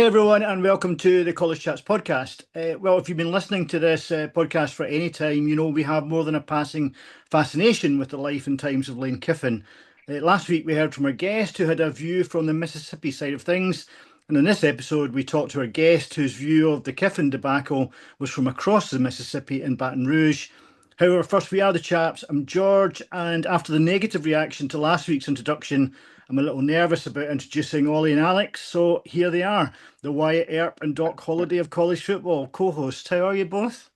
everyone, and welcome to the College Chats podcast. Well, if you've been listening to this podcast for any time, you know we have more than a passing fascination with the life and times of Lane Kiffin. Last week, we heard from our guest who had a view from the Mississippi side of things. And in this episode, we talked to our guest whose view of the Kiffin debacle was from across the Mississippi in Baton Rouge. However, first, we are the chaps. I'm George, and after the negative reaction to last week's introduction, I'm a little nervous about introducing Ollie and Alex, so here they are, the Wyatt Earp and Doc Holliday of college football co-hosts. How are you both?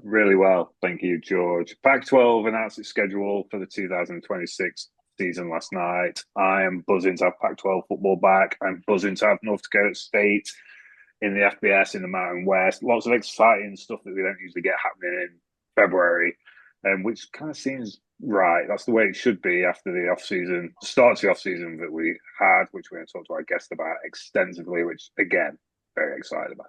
Really well, thank you, George. Pac-12 announced its schedule for the 2026 season last night. I am buzzing to have Pac-12 football back. I'm buzzing to have North Dakota State in the FBS in the Mountain West. Lots of exciting stuff that we don't usually get happening in February, which kind of seems right. That's the way it should be after the off-season, starts the off-season that we had, which we're going to talk to our guest about extensively, which, again, very excited about.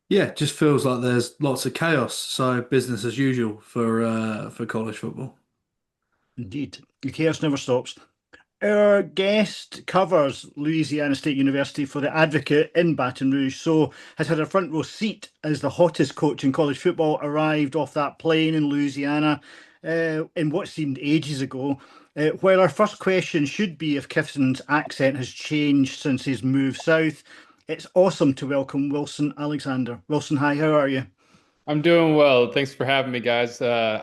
Yeah, it just feels like there's lots of chaos. So business as usual for college football. Indeed, the chaos never stops. Our guest covers Louisiana State University for the Advocate in Baton Rouge, so has had a front row seat as the hottest coach in college football arrived off that plane in Louisiana in what seemed ages ago. While our first question should be if Kiffin's accent has changed since his move south, it's awesome to welcome Wilson Alexander. Wilson, hi, how are you? I'm doing well. Thanks for having me, guys. I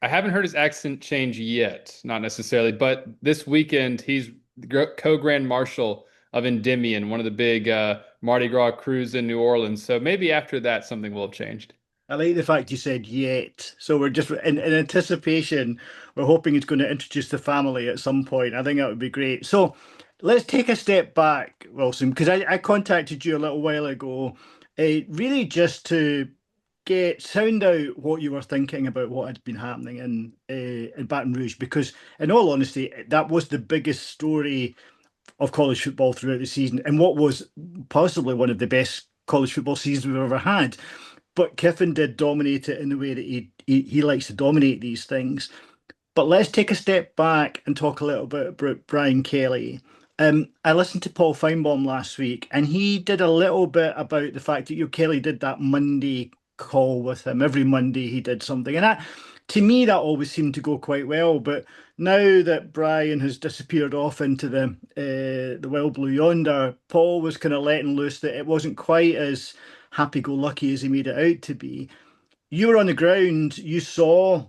haven't heard his accent change yet, not necessarily, but this weekend he's the co-grand marshal of Endymion, one of the big Mardi Gras crews in New Orleans. So maybe after that, something will have changed. I like the fact you said yet. So we're just in anticipation. We're hoping he's going to introduce the family at some point. I think that would be great. So let's take a step back, Wilson, because I contacted you a little while ago, really just to get sound out what you were thinking about what had been happening in Baton Rouge, because in all honesty, that was the biggest story of college football throughout the season, and what was possibly one of the best college football seasons we've ever had. But Kiffin did dominate it in the way that he likes to dominate these things. But let's take a step back and talk a little bit about Brian Kelly. I listened to Paul Feinbaum last week, and he did a little bit about the fact that Kelly did that Monday call with him. Every Monday he did something, and that, to me, that always seemed to go quite well. But now that Brian has disappeared off into the wild blue yonder, Paul was kind of letting loose that it wasn't quite as happy-go-lucky as he made it out to be. You were on the ground. You saw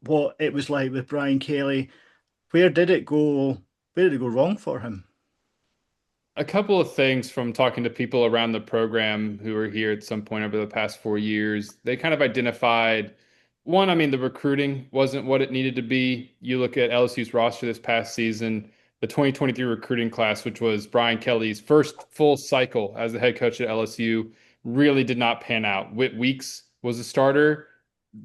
what it was like with Brian Kelly. Where did it go? Where did it go wrong for him? A couple of things from talking to people around the program who were here at some point over the past 4 years. They kind of identified one, I mean, the recruiting wasn't what it needed to be. You look at LSU's roster this past season, the 2023 recruiting class, which was Brian Kelly's first full cycle as the head coach at LSU, really did not pan out. Whit Weeks was a starter.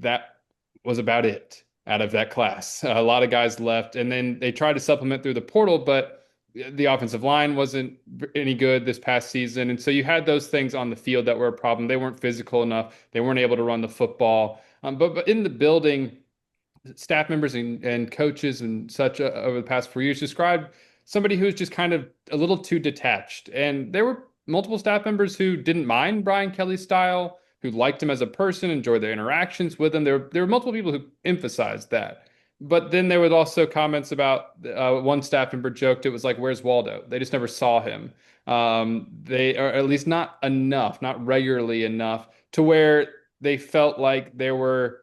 That was about it out of that class. A lot of guys left, and then they tried to supplement through the portal, but the offensive line wasn't any good this past season. And so you had those things on the field that were a problem. They weren't physical enough. They weren't able to run the football. But in the building, staff members and coaches and such over the past 4 years described somebody who was just kind of a little too detached. And there were multiple staff members who didn't mind Brian Kelly's style, who liked him as a person, enjoyed their interactions with him. There were multiple people who emphasized that. But then there was also comments about one staff member joked it was like, "Where's Waldo?" They just never saw him. They or at least not enough, not regularly enough to where they felt like there were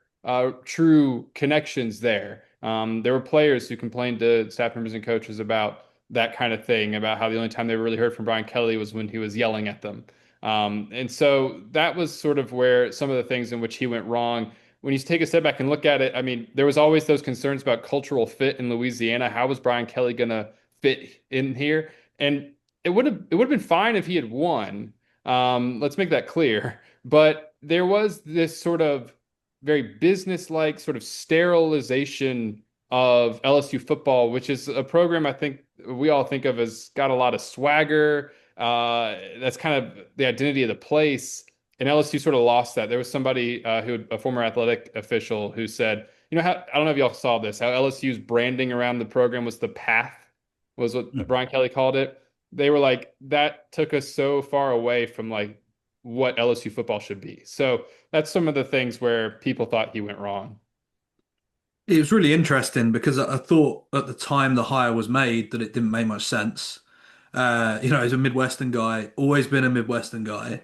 true connections there. There were players who complained to staff members and coaches about that kind of thing, about how the only time they really heard from Brian Kelly was when he was yelling at them. And so that was sort of where some of the things in which he went wrong. When you take a step back and look at it, I mean, there was always those concerns about cultural fit in Louisiana. How was Brian Kelly going to fit in here? And it would have been fine if he had won. Let's make that clear. But there was this sort of very business-like sort of sterilization of LSU football, which is a program I think we all think of as got a lot of swagger. That's kind of the identity of the place. And LSU sort of lost that. There was somebody a former athletic official who said, I don't know if y'all saw this, how LSU's branding around the program was the path, was what Brian Kelly called it. they were like, that took us so far away from like what LSU football should be. So that's some of the things where people thought he went wrong. It was really interesting because I thought at the time the hire was made that it didn't make much sense. He's a Midwestern guy, always been a Midwestern guy.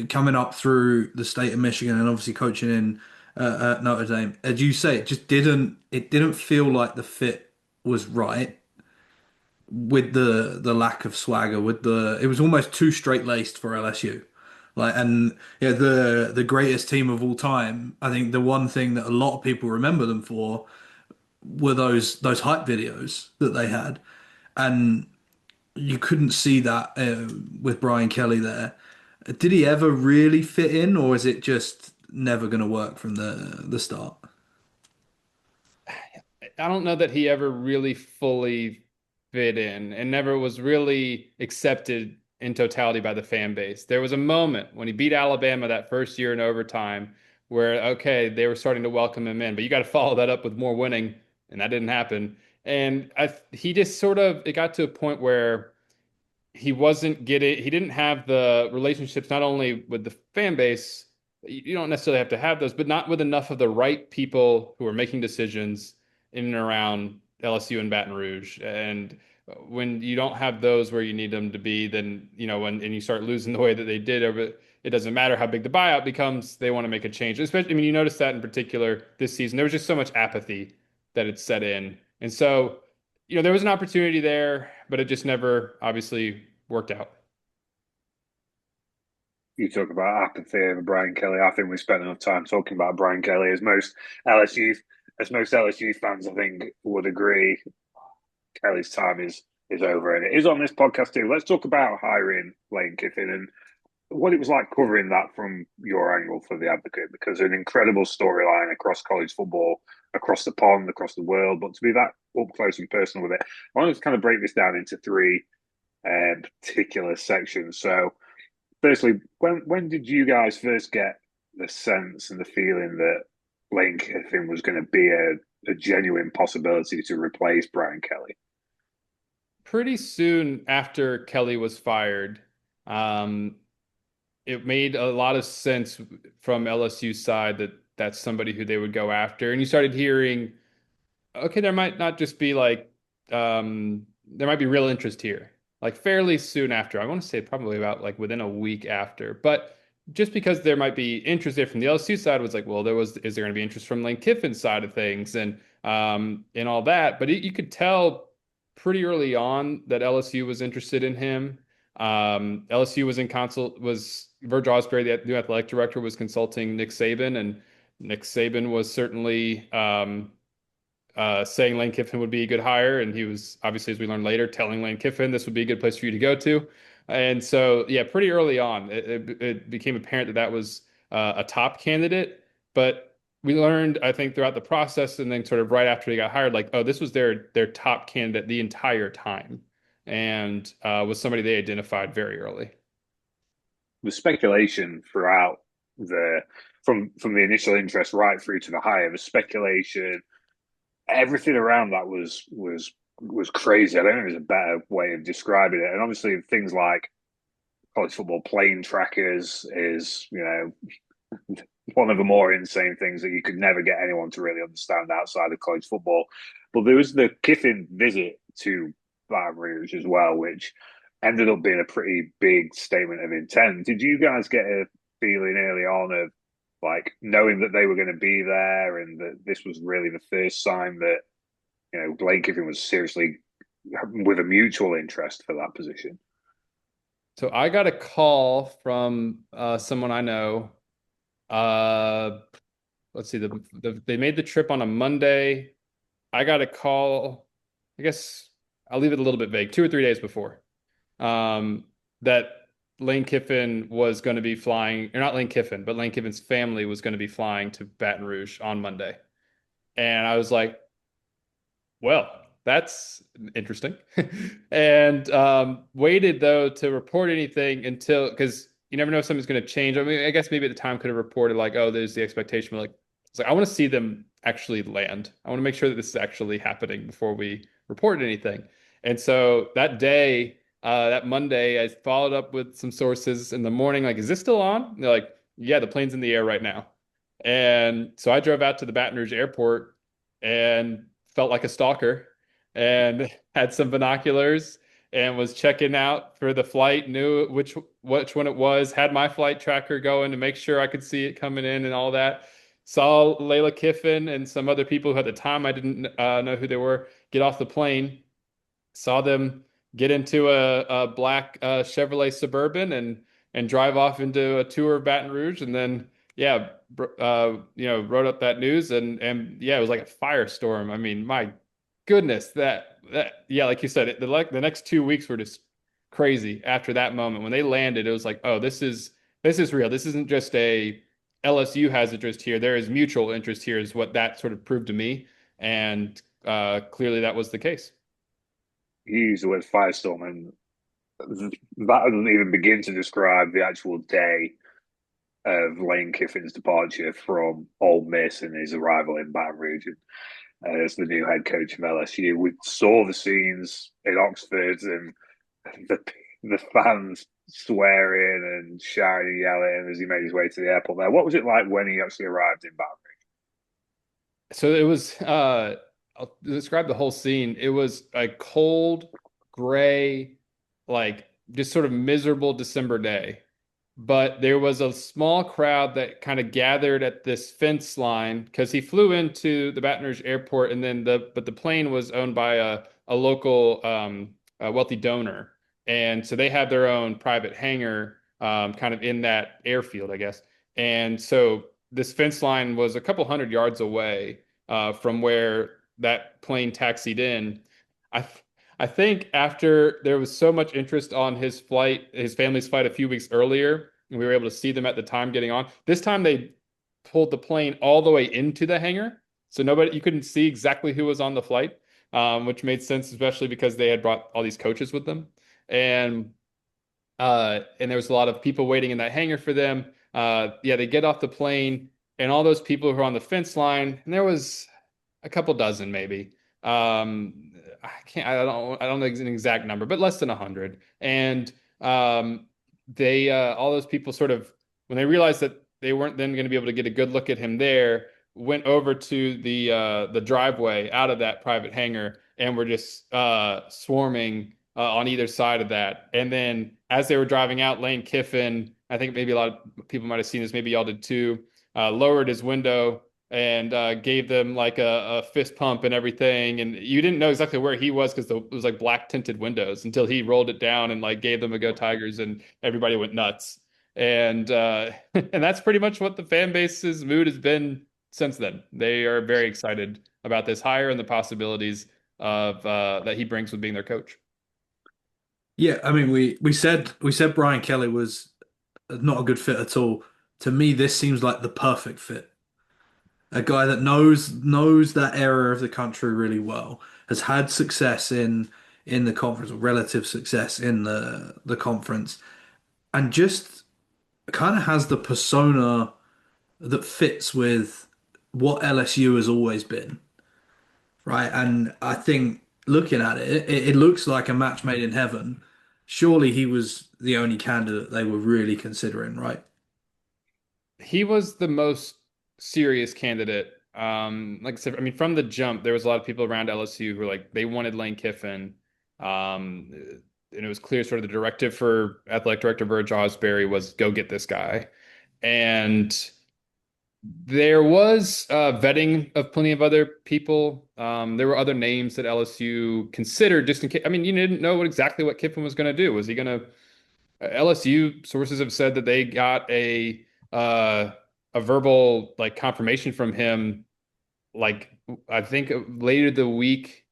Coming up through the state of Michigan and obviously coaching in at Notre Dame. As you say, it didn't feel like the fit was right with the lack of swagger. It was almost too straight laced for LSU. Like, and yeah, the greatest team of all time. I think the one thing that a lot of people remember them for were those hype videos that they had, and you couldn't see that with Brian Kelly there. Did he ever really fit in, or is it just never going to work from the start? I don't know that he ever really fully fit in and never was really accepted in totality by the fan base. There was a moment when he beat Alabama that first year in overtime where, okay, they were starting to welcome him in, but you got to follow that up with more winning, and that didn't happen. And he just sort of, it got to a point where he didn't have the relationships not only with the fan base, you don't necessarily have to have those, but not with enough of the right people who are making decisions in and around LSU and Baton Rouge. And when you don't have those where you need them to be, then, and you start losing the way that they did over, it doesn't matter how big the buyout becomes, they want to make a change. Especially, I mean, you notice that in particular this season, there was just so much apathy that had set in. And so, there was an opportunity there, but it just never obviously worked out. You talk about apathy over Brian Kelly. I think we spent enough time talking about Brian Kelly LSU most LSU fans I think would agree. Kelly's time is over, and it is on this podcast too. Let's talk about hiring Lane Kiffin and what it was like covering that from your angle for the Advocate, because an incredible storyline across college football, across the pond, across the world. But to be that up close and personal with it, I want to kind of break this down into three particular sections. So, firstly, when did you guys first get the sense and the feeling that Lane Kiffin was going to be a genuine possibility to replace Brian Kelly? Pretty soon after Kelly was fired, um, it made a lot of sense from LSU's side that that's somebody who they would go after. And you started hearing, okay, there might not just be like, there might be real interest here, like fairly soon after. I want to say probably about like within a week after. But just because there might be interest there from the LSU side was like, well, is there going to be interest from Lane Kiffin's side of things and all that. But you could tell pretty early on that LSU was interested in him. LSU was in consult was Verge Osbury, the new athletic director, was consulting Nick Saban, and Nick Saban was certainly saying Lane Kiffin would be a good hire, and he was obviously, as we learned later, telling Lane Kiffin this would be a good place for you to go to. And so, yeah, pretty early on, it became apparent that that was a top candidate. But we learned, I think, throughout the process, and then sort of right after he got hired, like, oh, this was their top candidate the entire time, and was somebody they identified very early. The speculation throughout from the initial interest right through to the hire, the speculation, everything around that was crazy. I don't know if there's a better way of describing it. And obviously things like college football plane trackers is, one of the more insane things that you could never get anyone to really understand outside of college football. But there was the Kiffin visit to Baton Rouge as well, which ended up being a pretty big statement of intent. Did you guys get a feeling early on of like knowing that they were going to be there and that this was really the first sign that, Lane Kiffin was seriously with a mutual interest for that position? So I got a call from someone I know. Let's see, they made the trip on a Monday. I got a call, I guess I'll leave it a little bit vague, 2 or 3 days before, that Lane Kiffin was going to be flying, or not Lane Kiffin, but Lane Kiffin's family was going to be flying to Baton Rouge on Monday. And I was like, well, that's interesting. And waited though to report anything until, because you never know if something's going to change. I mean, I guess maybe at the time could have reported like, oh, there's the expectation. But like, it's like I want to see them actually land. I want to make sure that this is actually happening before we report anything. And so that day, that Monday, I followed up with some sources in the morning, like, is this still on? And they're like, yeah, the plane's in the air right now. And so I drove out to the Baton Rouge airport and felt like a stalker and had some binoculars and was checking out for the flight, knew which one it was, had my flight tracker going to make sure I could see it coming in and all that. Saw Layla Kiffin and some other people who at the time I didn't know who they were get off the plane. Saw them get into a black Chevrolet Suburban and drive off into a tour of Baton Rouge, and then yeah, wrote up that news, and yeah, it was like a firestorm. I mean, my goodness, that yeah, like you said, the next 2 weeks were just crazy after that moment. When they landed, it was like, oh, this is real. This isn't just a LSU has interest here. There is mutual interest here, is what that sort of proved to me, and clearly that was the case. You use the word firestorm, and that doesn't even begin to describe the actual day of Lane Kiffin's departure from Ole Miss and his arrival in Baton Rouge as the new head coach of LSU. We saw the scenes in Oxford and the the fans swearing and shouting and yelling as he made his way to the airport there. What was it like when he actually arrived in Baton So it was I'll describe the whole scene. It was a cold, gray, like just sort of miserable December day. But there was a small crowd that kind of gathered at this fence line because he flew into the Baton Rouge airport, and then the plane was owned by a local a wealthy donor. And so they had their own private hangar kind of in that airfield, I guess. And so this fence line was a couple hundred yards away from where that plane taxied in. I I think after there was so much interest on his flight, his family's flight a few weeks earlier, and we were able to see them at the time getting on. This time they pulled the plane all the way into the hangar, so you couldn't see exactly who was on the flight, which made sense, especially because they had brought all these coaches with them, and and there was a lot of people waiting in that hangar for them. Yeah, they get off the plane, and all those people who are on the fence line, and there was a couple dozen maybe. I don't know an exact number, but less than 100. And they all those people sort of, when they realized that they weren't then going to be able to get a good look at him there, went over to the driveway out of that private hangar and were just swarming on either side of that. And then as they were driving out, Lane Kiffin, I think maybe a lot of people might have seen this, maybe y'all did too, lowered his window and gave them like a fist pump and everything. And you didn't know exactly where he was because it was like black tinted windows until he rolled it down and like gave them a go Tigers, and everybody went nuts. And and that's pretty much what the fan base's mood has been since then. They are very excited about this hire and the possibilities of that he brings with being their coach. Yeah, I mean, we said Brian Kelly was not a good fit at all. To me, this seems like the perfect fit. A guy that knows that area of the country really well, has had success in the conference, or relative success in the conference, and just kind of has the persona that fits with what LSU has always been, right? And I think looking at it looks like a match made in heaven. Surely he was the only candidate they were really considering, right? He was the most serious candidate. Like I said, I mean, from the jump, there was a lot of people around LSU who were like they wanted Lane Kiffin. And it was clear sort of the directive for athletic director Verge Osbury was go get this guy. And there was vetting of plenty of other people. There were other names that LSU considered just in case. I mean, you didn't know exactly what Kiffin was going to do. Was he going to LSU sources have said that they got uh, a verbal like confirmation from him, like I think later the week,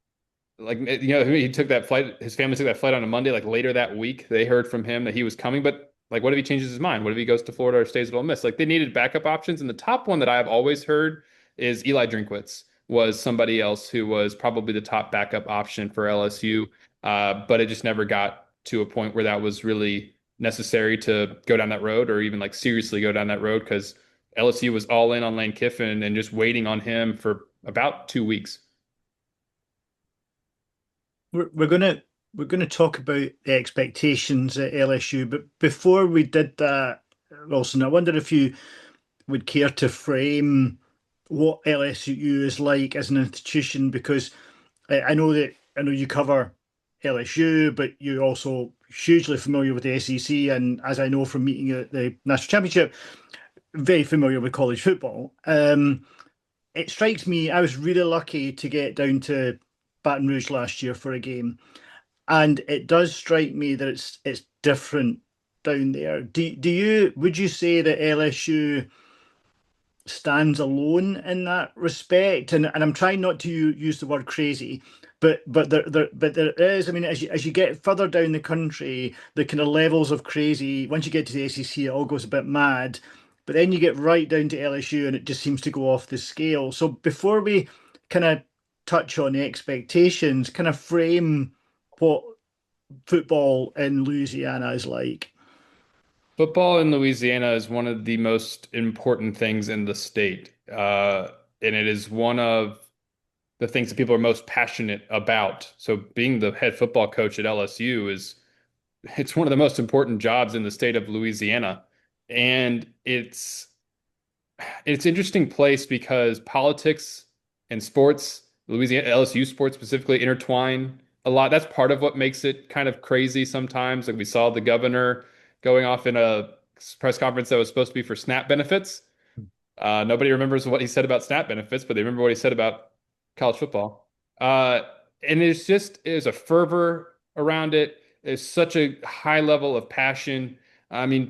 like he took that flight. His family took that flight on a Monday. Like later that week, they heard from him that he was coming. But like, what if he changes his mind? What if he goes to Florida or stays at Ole Miss? Like they needed backup options, and the top one that I've always heard is Eli Drinkwitz was somebody else who was probably the top backup option for LSU, but it just never got to a point where that was really necessary to go down that road or even like seriously go down that road because LSU was all in on Lane Kiffin and just waiting on him for about 2 weeks. we're gonna talk about the expectations at LSU, but before we did that, Wilson, I wonder if you would care to frame what LSU is like as an institution, because I know you cover LSU, but you're also hugely familiar with the SEC, and as I know from meeting at the national championship, very familiar with college football. It strikes me I was really lucky to get down to Baton Rouge last year for a game, and it does strike me that it's different down there. Do you would you say that LSU stands alone in that respect? And I'm trying not to use the word crazy, but there is. I mean, as you get further down the country, the kind of levels of crazy. Once you get to the SEC, it all goes a bit mad. But then you get right down to LSU, and it just seems to go off the scale. So before we kind of touch on the expectations, kind of frame what football in Louisiana is like. Football in Louisiana is one of the most important things in the state. And it is one of the things that people are most passionate about. So being the head football coach at LSU it's one of the most important jobs in the state of Louisiana. And it's an interesting place because politics and sports, Louisiana LSU sports specifically, intertwine a lot. That's part of what makes it kind of crazy sometimes. Like we saw the governor going off in a press conference that was supposed to be for SNAP benefits. Nobody remembers what he said about SNAP benefits, but they remember what he said about college football. Uh, and there's a fervor around it. There's such a high level of passion. I mean,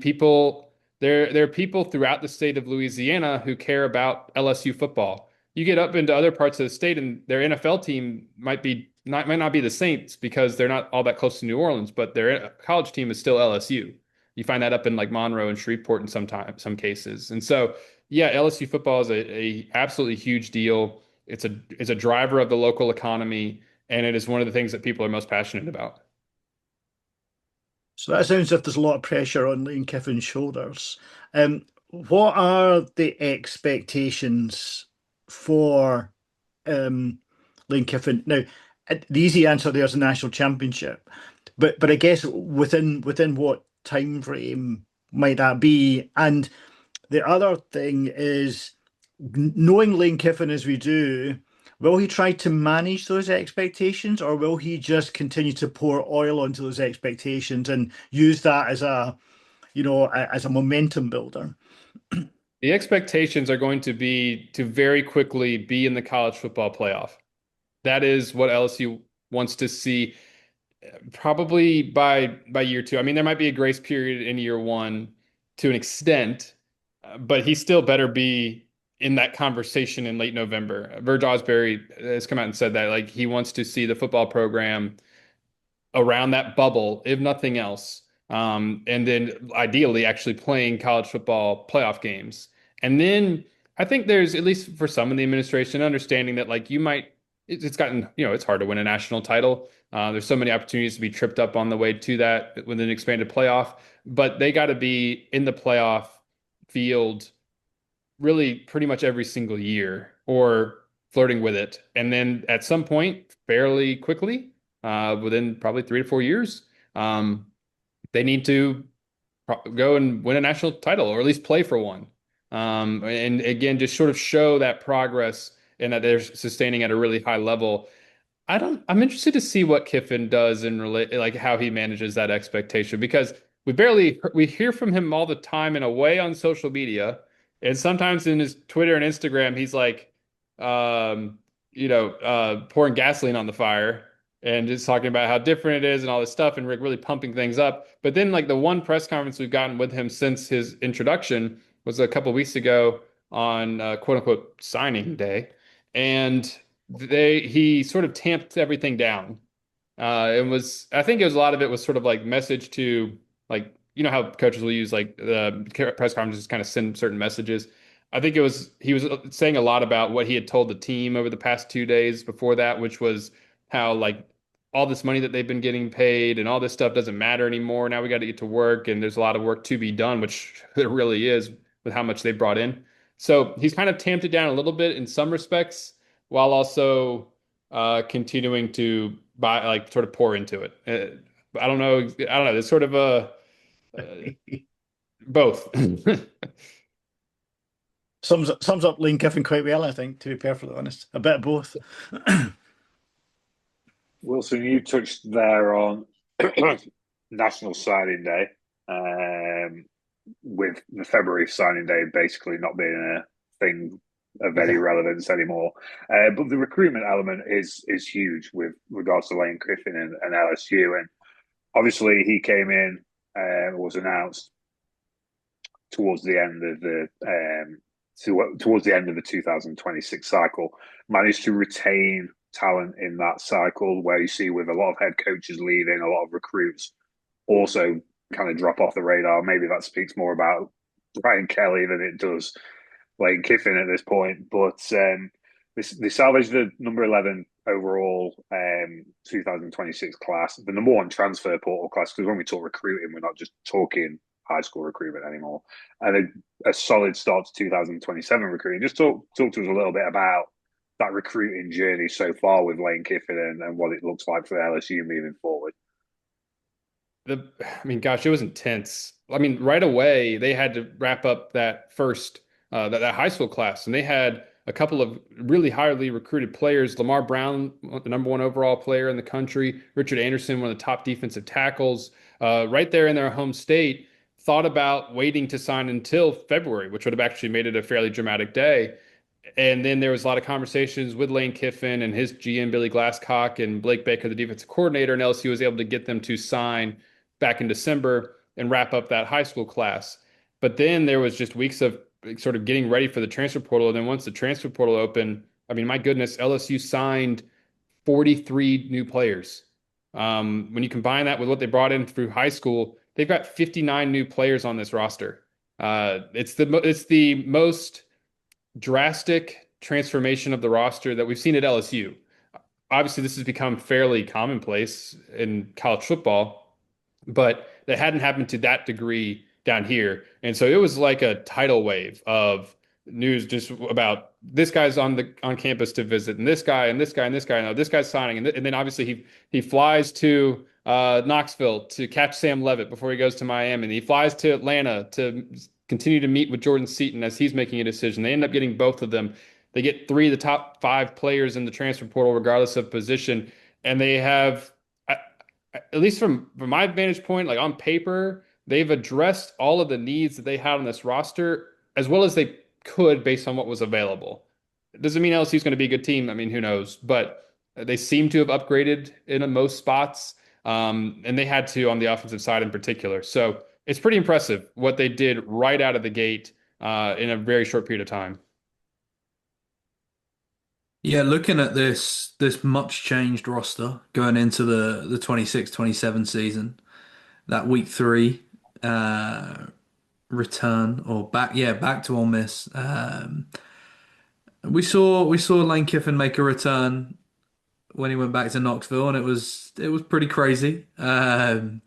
there are people throughout the state of Louisiana who care about LSU football. You get up into other parts of the state, and their NFL team might not be the Saints because they're not all that close to New Orleans, but their college team is still LSU. You find that up in like Monroe and Shreveport in some cases. And so, yeah, LSU football is a absolutely huge deal. It's a driver of the local economy, and it is one of the things that people are most passionate about. So that sounds as if there's a lot of pressure on Lane Kiffin's shoulders. What are the expectations for Lane Kiffin? Now, the easy answer there is a national championship, but I guess within what time frame might that be? And the other thing is, knowing Lane Kiffin as we do, will he try to manage those expectations, or will he just continue to pour oil onto those expectations and use that as as a momentum builder? The expectations are going to be to very quickly be in the college football playoff. That is what LSU wants to see probably by year two. I mean, there might be a grace period in year one to an extent, but he still better be in that conversation in late November. Verge Osbury has come out and said that like he wants to see the football program around that bubble, if nothing else. And then ideally actually playing college football playoff games. And then I think there's, at least for some in the administration, understanding that like it's gotten, it's hard to win a national title. There's so many opportunities to be tripped up on the way to that with an expanded playoff, but they got to be in the playoff field really pretty much every single year or flirting with it. And then at some point, fairly quickly, within probably 3 to 4 years, they need to go and win a national title or at least play for one. And again, just sort of show that progress and that they're sustaining at a really high level. I'm interested to see what Kiffin does in relate, like how he manages that expectation because we hear from him all the time in a way on social media. And sometimes in his Twitter and Instagram, he's like, pouring gasoline on the fire and just talking about how different it is and all this stuff and really pumping things up. But then like the one press conference we've gotten with him since his introduction was a couple of weeks ago on quote unquote signing day. And he sort of tamped everything down. I think it was a lot of it was sort of like message to like, how coaches will use like the press conferences kind of send certain messages. I think he was saying a lot about what he had told the team over the past 2 days before that, which was how like all this money that they've been getting paid and all this stuff doesn't matter anymore. Now we got to get to work and there's a lot of work to be done, which there really is with how much they brought in. So he's kind of tamped it down a little bit in some respects while also continuing to buy like sort of pour into it. I don't know. I don't know. It's sort of a uh, both. Sums up Lane Kiffin quite well, I think, to be perfectly honest. A bit of both. Wilson, you touched there on National Signing Day, with the February signing day basically not being a thing of any Yeah. relevance anymore. But the recruitment element is huge with regards to Lane Kiffin and LSU. And obviously, he came in, was announced towards the end of the 2026 cycle, managed to retain talent in that cycle, where you see with a lot of head coaches leaving, a lot of recruits also kind of drop off the radar. Maybe that speaks more about Brian Kelly than it does Lane Kiffin at this point. But they salvaged the number 11 overall 2026 class, the number one transfer portal class, because when we talk recruiting, we're not just talking high school recruitment anymore. And a solid start to 2027 recruiting. Just talk to us a little bit about that recruiting journey so far with Lane Kiffin and what it looks like for LSU moving forward. I mean, gosh, it was intense. I mean, right away they had to wrap up that first that high school class, and they had a couple of really highly recruited players. Lamar Brown, the number one overall player in the country, Richard Anderson, one of the top defensive tackles, right there in their home state. Thought about waiting to sign until February, which would have actually made it a fairly dramatic day. And then there was a lot of conversations with Lane Kiffin and his GM Billy Glasscock and Blake Baker, the defensive coordinator, and LSU was able to get them to sign back in December and wrap up that high school class. But then there was just weeks of sort of getting ready for the transfer portal. And then once the transfer portal opened, I mean, my goodness, LSU signed 43 new players. When you combine that with what they brought in through high school, they've got 59 new players on this roster. It's the most drastic transformation of the roster that we've seen at LSU. Obviously, this has become fairly commonplace in college football, but that hadn't happened to that degree down here. And so it was like a tidal wave of news just about this guy's on campus to visit, and this guy, and this guy, and this guy. Now this guy's signing, and then obviously he flies to Knoxville to catch Sam Levitt before he goes to Miami, and he flies to Atlanta to continue to meet with Jordan Seaton as he's making a decision. They end up getting both of them. They get three of the top five players in the transfer portal, regardless of position, and they have, at least from my vantage point, like on paper, they've addressed all of the needs that they had on this roster as well as they could based on what was available. It doesn't mean LSU is going to be a good team. I mean, who knows? But they seem to have upgraded in most spots, and they had to on the offensive side in particular. So it's pretty impressive what they did right out of the gate in a very short period of time. Yeah, looking at this much changed roster going into the 26-27 season, that week three return or back to Ole Miss. We saw Lane Kiffin make a return when he went back to Knoxville, and it was pretty crazy. The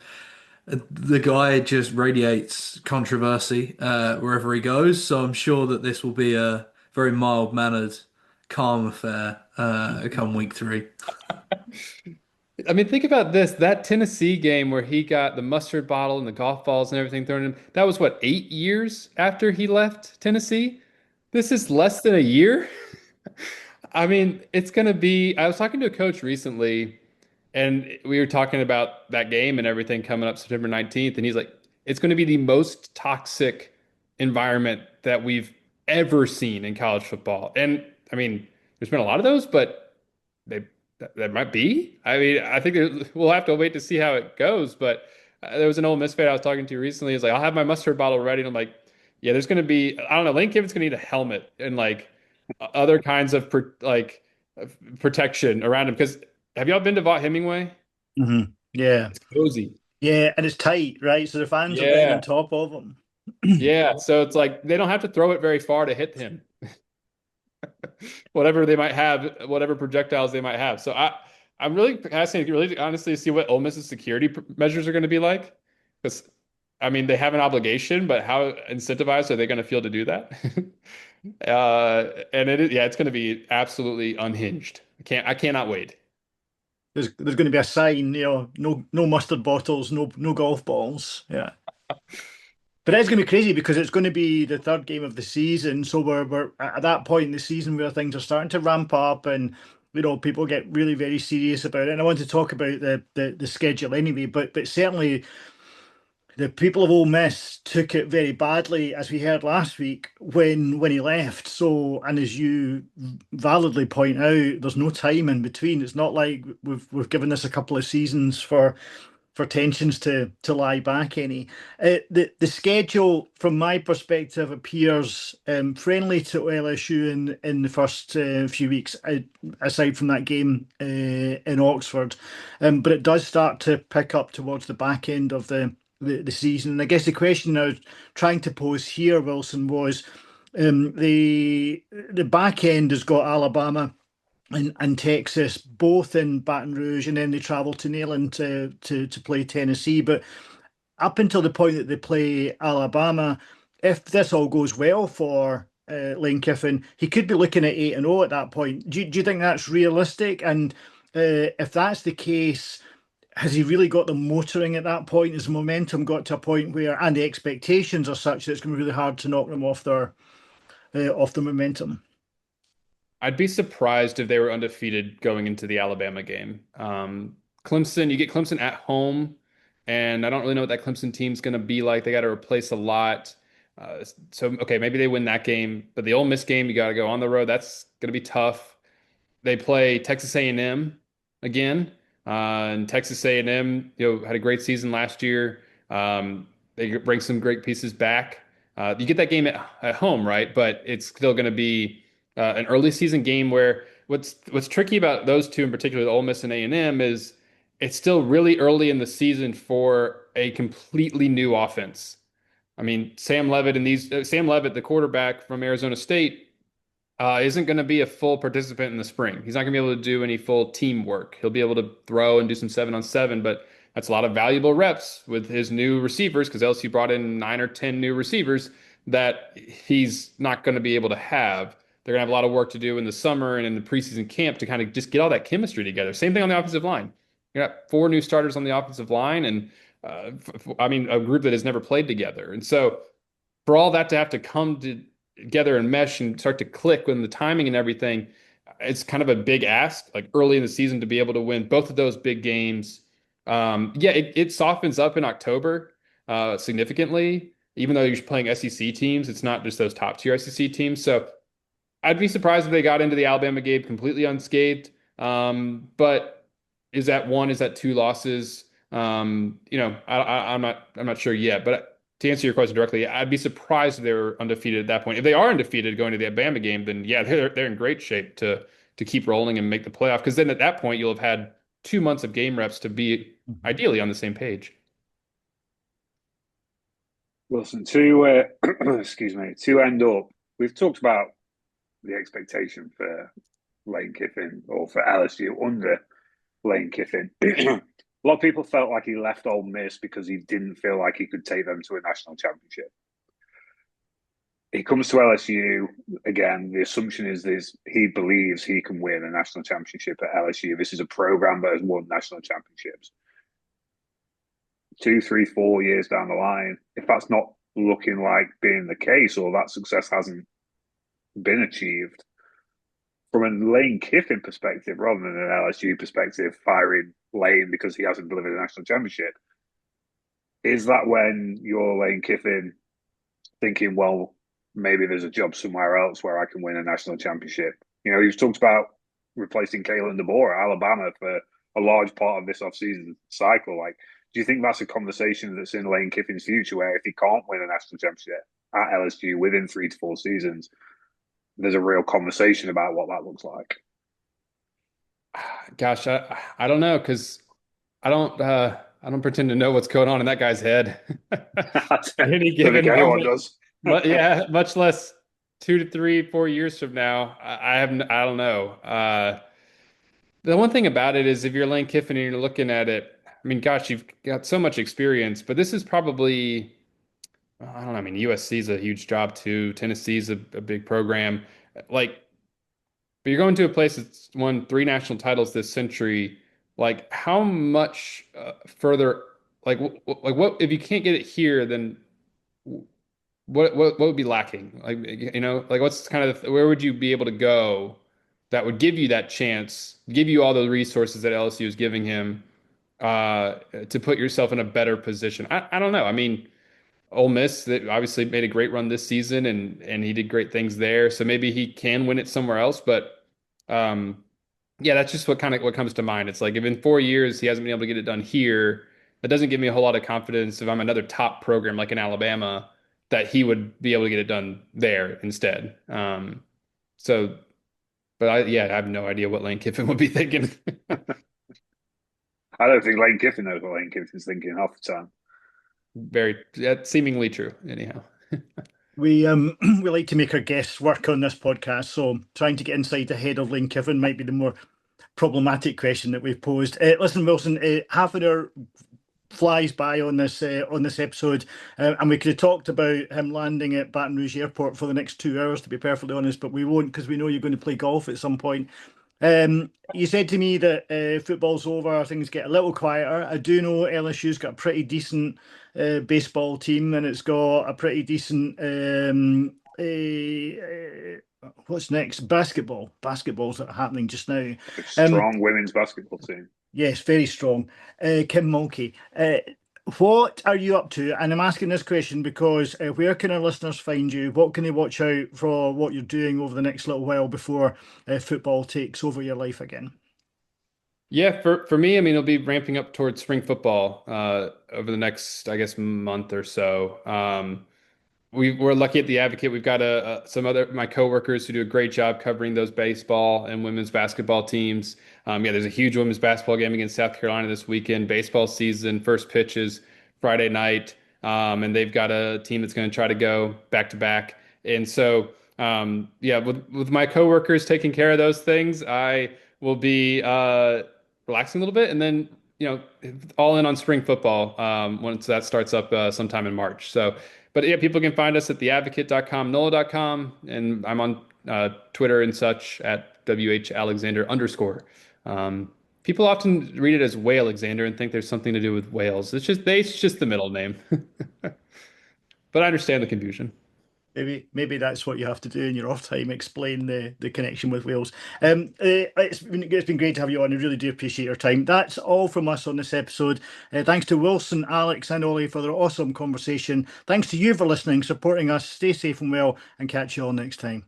guy just radiates controversy wherever he goes, so I'm sure that this will be a very mild-mannered, calm affair come week three. I mean, think about this. That Tennessee game where he got the mustard bottle and the golf balls and everything thrown in, that was what, 8 years after he left Tennessee? This is less than a year. I mean, it's going to be. I was talking to a coach recently, and we were talking about that game and everything coming up September 19th. And he's like, it's going to be the most toxic environment that we've ever seen in college football. And I mean, there's been a lot of those, but they that might be. I mean, I think we'll have to wait to see how it goes. But there was an old Miss fan I was talking to recently. He's like, I'll have my mustard bottle ready. And I'm like, yeah, there's going to be, I don't know, Lane Kiffin's going to need a helmet and like other kinds of protection around him. Because have y'all been to Vaught Hemingway? Yeah. It's cozy. Yeah, and it's tight, right? So the fans are laying on Yeah. top of them. Yeah. So it's like they don't have to throw it very far to hit him. Whatever they might have, whatever projectiles they might have. So I'm really fascinated, really honestly, to see what Ole Miss's security measures are going to be like. Because I mean, they have an obligation, but how incentivized are they going to feel to do that? And yeah, it's going to be absolutely unhinged. I cannot wait. there's going to be a sign, no mustard bottles, no golf balls. Yeah. But it's going to be crazy because it's going to be the third game of the season. So we're at that point in the season where things are starting to ramp up and people get really very serious about it. And I want to talk about the schedule anyway, but certainly the people of Ole Miss took it very badly, as we heard last week, when he left. So, and as you validly point out, there's no time in between. It's not like we've given this a couple of seasons for tensions to lie back any. The schedule, from my perspective, appears friendly to LSU in the first few weeks, aside from that game in Oxford. But it does start to pick up towards the back end of the season. And I guess the question I was trying to pose here, Wilson, was the back end has got Alabama and Texas, both in Baton Rouge, and then they travel to Neyland to play Tennessee. But up until the point that they play Alabama, if this all goes well for Lane Kiffin, he could be looking at 8-0 at that point. Do you think that's realistic? And if that's the case, has he really got the motoring at that point? Has the momentum got to a point where, and the expectations are such that it's going to be really hard to knock them off the momentum? I'd be surprised if they were undefeated going into the Alabama game. Clemson, you get Clemson at home, and I don't really know what that Clemson team's going to be like. They got to replace a lot. So, okay, maybe they win that game, but the Ole Miss game, you got to go on the road. That's going to be tough. They play Texas A&M again, and Texas A&M, had a great season last year. They bring some great pieces back. You get that game at home, right? But it's still going to be an early season game where what's tricky about those two in particular, the Ole Miss and A&M, is it's still really early in the season for a completely new offense. I mean, Sam Levitt, the quarterback from Arizona State, isn't going to be a full participant in the spring. He's not going to be able to do any full teamwork. He'll be able to throw and do some 7-on-7, but that's a lot of valuable reps with his new receivers because LSU brought in 9 or 10 new receivers that he's not going to be able to have. They're going to have a lot of work to do in the summer and in the preseason camp to kind of just get all that chemistry together. Same thing on the offensive line. You got 4 new starters on the offensive line, and I mean, a group that has never played together. And so for all that to have to come together and mesh and start to click when the timing and everything, it's kind of a big ask, like early in the season to be able to win both of those big games. Yeah, it softens up in October significantly, even though you're playing SEC teams. It's not just those top tier SEC teams. So I'd be surprised if they got into the Alabama game completely unscathed. But is that one? Is that 2 losses? I'm not sure yet. But to answer your question directly, I'd be surprised if they were undefeated at that point. If they are undefeated going to the Alabama game, then yeah, they're in great shape to keep rolling and make the playoff. Because then at that point, you'll have had 2 months of game reps to be ideally on the same page. Wilson, to excuse me, to end up, we've talked about the expectation for Lane Kiffin or for LSU under Lane Kiffin. A lot of people felt like he left Ole Miss because he didn't feel like he could take them to a national championship. He comes to LSU again. The assumption is he believes he can win a national championship at LSU. This is a program that has won national championships. 2, 3, 4 years down the line, if that's not looking like being the case or that success hasn't been achieved, from a Lane Kiffin perspective rather than an LSU perspective, firing Lane because he hasn't delivered a national championship, is that when you're Lane Kiffin thinking, well, maybe there's a job somewhere else where I can win a national championship? You've talked about replacing Kalen DeBoer at Alabama for a large part of this offseason cycle. Like, do you think that's a conversation that's in Lane Kiffin's future where if he can't win a national championship at LSU within 3 to 4 seasons, there's a real conversation about what that looks like? Gosh, I don't know because I don't pretend to know what's going on in that guy's head. At any given anyone moment. does. But yeah, much less 2 to 3, 4 years from now. I don't know. The one thing about it is if you're Lane Kiffin and you're looking at it, I mean, gosh, you've got so much experience, but this is probably, I don't know. I mean, USC is a huge job too. Tennessee's a big program. Like, but you're going to a place that's won 3 national titles this century. like how much further, like what if you can't get it here, then what would be lacking? Like, you know, like what's kind of where would you be able to go that would give you that chance, give you all the resources that LSU is giving him uh, to put yourself in a better position? I don't know. I mean, Ole Miss that obviously made a great run this season and he did great things there. So maybe he can win it somewhere else. But um, yeah, that's just what comes to mind. It's like if in 4 years he hasn't been able to get it done here, that doesn't give me a whole lot of confidence if I'm another top program like in Alabama that he would be able to get it done there instead. So, but yeah, I have no idea what Lane Kiffin would be thinking. I don't think Lane Kiffin knows what Lane Kiffin's thinking half the time. Very, that's seemingly true, anyhow. We we like to make our guests work on this podcast, so trying to get inside the head of Lane Kiffin might be the more problematic question that we've posed. Listen, Wilson, half an hour flies by on this episode, and we could have talked about him landing at Baton Rouge Airport for the next 2 hours, to be perfectly honest, but we won't because we know you're going to play golf at some point. You said to me that football's over, things get a little quieter. I do know LSU's got a pretty decent baseball team, and it's got a pretty decent what's next? Basketball. Basketball's happening just now. A strong women's basketball team. Yes, very strong. Kim Mulkey. What are you up to? And I'm asking this question because where can our listeners find you? What can they watch out for what you're doing over the next little while before football takes over your life again? Yeah, for me, I mean, it'll be ramping up towards spring football over the next, I guess, month or so. We're lucky at the Advocate. We've got some other my coworkers who do a great job covering those baseball and women's basketball teams. Yeah, there's a huge women's basketball game against South Carolina this weekend. Baseball season, first pitch is Friday night, and they've got a team that's going to try to go back to back. And so, yeah, with my coworkers taking care of those things, I will be relaxing a little bit, and then all in on spring football once that starts up sometime in March. So. But yeah, people can find us at theadvocate.com, NOLA.com, and I'm on Twitter and such at WHAlexander_. People often read it as Whale Alexander and think there's something to do with whales. It's just the middle name. But I understand the confusion. Maybe that's what you have to do in your off time, explain the connection with Wales. It's been great to have you on. I really do appreciate your time. That's all from us on this episode. Thanks to Wilson, Alex and Ollie for their awesome conversation. Thanks to you for listening, supporting us. Stay safe and well, and catch you all next time.